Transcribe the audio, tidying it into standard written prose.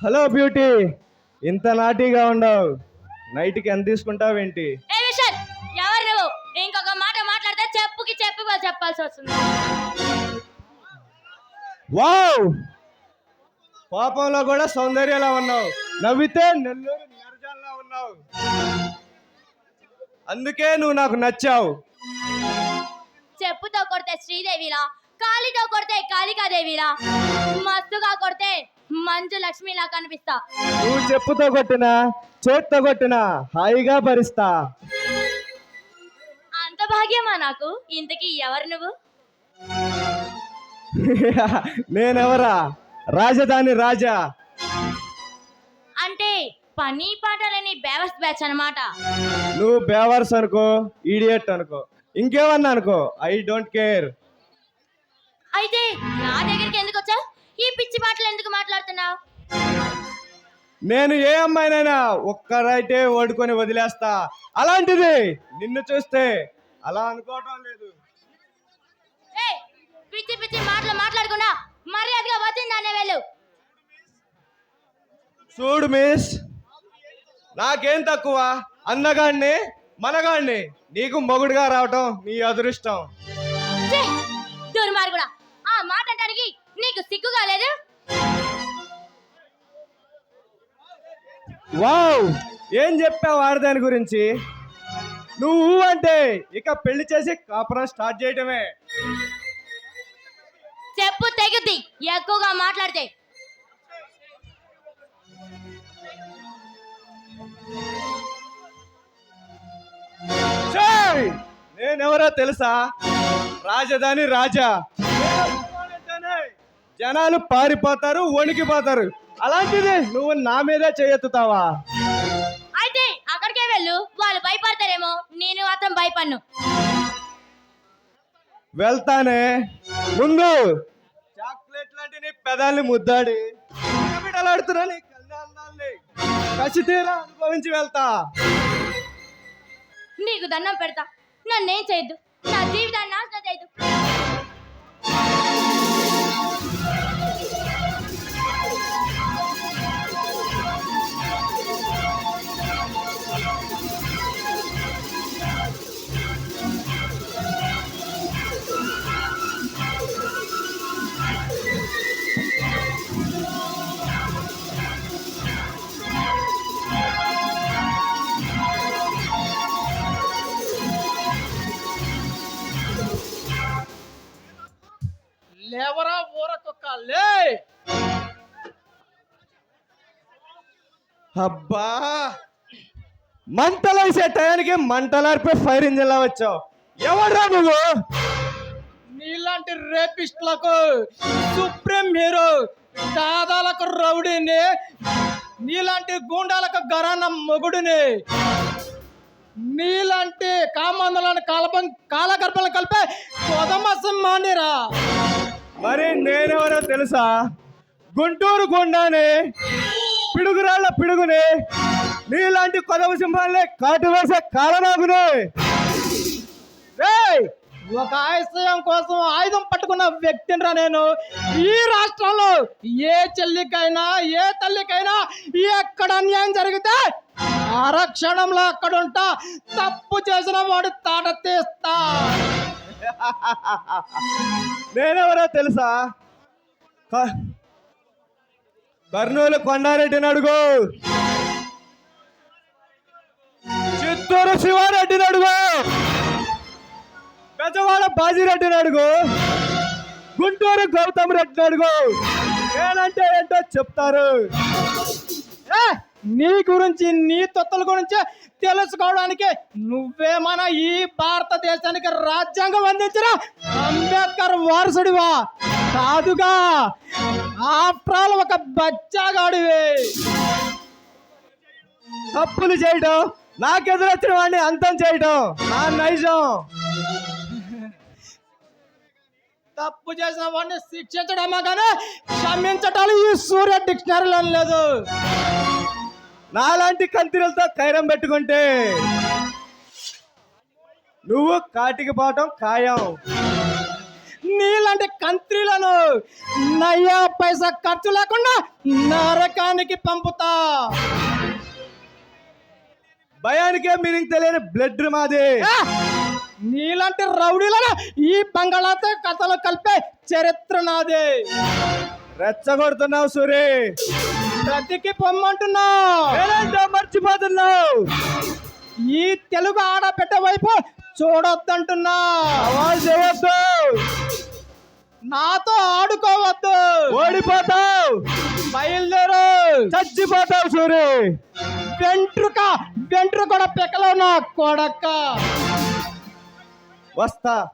Hello beauty, ఇంత నాటీగా ఉండవు. నైట్కి ఎంత తీసుకుంటావేంటి? ఏ విశాల్, ఎవరు నువ్వు? ఇంకొక మాట మాట్లాడితే చెప్పుకి చెప్పాల్సి వస్తుంది. వావ్, పాపంలో కూడా సౌందర్యలా ఉన్నావు. నవ్వితే నెల్లూరు నెరజాల్లా ఉన్నావు. అందుకే నువ్వు నాకు నచ్చావు. చెప్పుతో కొడితే శ్రీదేవిలా, కాలితో కొడితే కాళికాదేవిలా, మస్తుగా కొడితే మంచు లక్ష్మిలా కనిపిస్తా. నువ్వు చెప్పుతో కొట్టినా చేత్తో కొట్టినా హాయిగా భరిస్తా. అంత భాగ్యమా నాకు? ఇంతకీ ఎవరు నువ్వు? నేనెవరా? రాజధాని రాజా. అంటే పని పాటలని బేవస్ బ్యాచ్ అన్నమాట. నువ్వు బేవర్స్ అనుకో, ఈడియట్ అనుకో, ఇంకేమన్నా అనుకో, ఐ డోంట్ కేర్. అయితే నా దగ్గరికి ఎందుకు వచ్చావు? ఈ పిచ్చి మాటలు ఎందుకు మాట్లాడుతున్నావు? నేను ఏ అమ్మాయినైనా ఒక్కరైతే ఓడుకొని వదిలేస్తా. అలాంటిది నిన్ను చూస్తే అలా అనుకోవటం లేదు. పిచ్చి పిచ్చి మాటలు మాట్లాడకుండా మర్యాదగా వచ్చిందనే వెళ్ళు. చూడు మిస్, నాకేం తక్కువ? అన్నగాడిని మనగాడిని, నీకు మొగుడుగా రావటం నీ అదృష్టం. దుర్మార్గుడా, ఆ మాట అంటానికి నీకు సిగ్గుగా లేదు? వావ్, ఏం చెప్పావు ఆడదాని గురించి? నువ్వు అంటే ఇక పెళ్లి చేసి కాపురం స్టార్ట్ చేయటమే. చెప్పు తెగుద్ది ఎక్కువగా మాట్లాడితే. నేనెవరో తెలుసా? రాజధాని రాజా. జనాలు పారిపోతారు, వణికిపోతారు. అలాంటిది నువ్వు నా మీదే చేయెత్తుతావా? అయితే అక్కడికే వెళ్ళు, వాళ్ళు భయపడతారేమో. నేను మాత్రం భయపడను. వెళ్తానే. ముందు చాక్లెట్ లాంటి నీ పెదాల్ని ముద్దాడి బిడలాడుతున్నా నీ కళ్యాణాన్ని కసి తీరా అనుభవించి వెళ్తా. నీకు దండం పెడతా, నన్నేం చేయొద్దు. నా జీవితాన్ని నాశనం చేయొద్దు. లేవరా ఊరకొక్క లే. అబ్బా, మంటలు వేసే టయానికి మంటలార్పే ఫైర్ ఇంజిన్ లా వచ్చావు. ఎవడ్రా నువ్వు? నీలాంటి రేపిస్టులకు సుప్రీం హీరో, దాదాలకు రౌడీని, నీలాంటి గూండాలకు గరాన మొగుడిని, నీలాంటి కామందులను కాలగర్భలను కలిపే కొదమ సింహానిరా. మరి నేనెవరో తెలుసా? గుంటూరు గుండాని, పిడుగురాళ్ళ పిడుగుని, నీలాంటి కొదవ సింహాలే కాటు వేసే కాలనాగుని. ఒక ఆశయం కోసం ఆయుధం పట్టుకున్న వ్యక్తినిరా నేను. ఈ రాష్ట్రంలో ఏ చెల్లికైనా ఏ తల్లికైనా ఎక్కడ అన్యాయం జరిగితే ఆరక్షణంలో అక్కడుంటా. తప్పు చేసిన వాడు తాట తీస్తా. నేనెవరో తెలుసా? కర్నూలు కొండారెడ్డిని అడుగు, చిత్తూరు శివారెడ్డిని అడుగు, పెద్దవాళ్ళ బాజిరెడ్డిని అడుగు, గుంటూరు గౌతమ్ రెడ్డిని అడుగు. నేనంటే ఏంటో చెప్తారు. నీ గురించి, నీ తొత్తుల గురించి తెలుసుకోవడానికి నువ్వేమన్నా ఈ భారతదేశానికి రాజ్యాంగం అందించిన అంబేద్కర్ వారసుడివా? కాదుగా, ఆఫ్టర్ ఆల్ ఒక బచ్చాగాడివే. తప్పులు చేయడం, నాకెదురొచ్చిన వాడిని అంతం చేయడం నా నైజం. తప్పు చేసిన వాడిని శిక్షించడమా కానీ క్షమించటాలు ఈ సూర్య డిక్షనరీలో లేదు. నాలాంటి కంతిరలతో కైరం పెట్టుకుంటే నువ్వు కాటికి పోవటం ఖాయం. నీలాంటి కంత్రీలను నయ్యా పైసా ఖర్చు లేకుండా నరకానికి పంపుతా. భయానికే మీనింగ్ తెలియని బ్లడ్ మాది. ఆ! నీలాంటి రౌడీలను ఈ బంగాళాతో కథలు కలిపే చరిత్ర నాదే. రెచ్చగొడుతున్నావు సూరి. బ్రతికి పొమ్మంటున్నా. ఏదంటే మర్చిపోతున్నావు. ఈ తెలుగు ఆడబిడ్డ వైపు చూడొద్దంటున్నా. అవాజ్ చేయొద్దు. నాతో ఆడుకోవద్దు. ఓడిపోతావు. బయలుదేరు. చచ్చిపోతావు సూరి. వెంట్రుక కూడా పెక్కలో నా కొడక్క. వస్తా.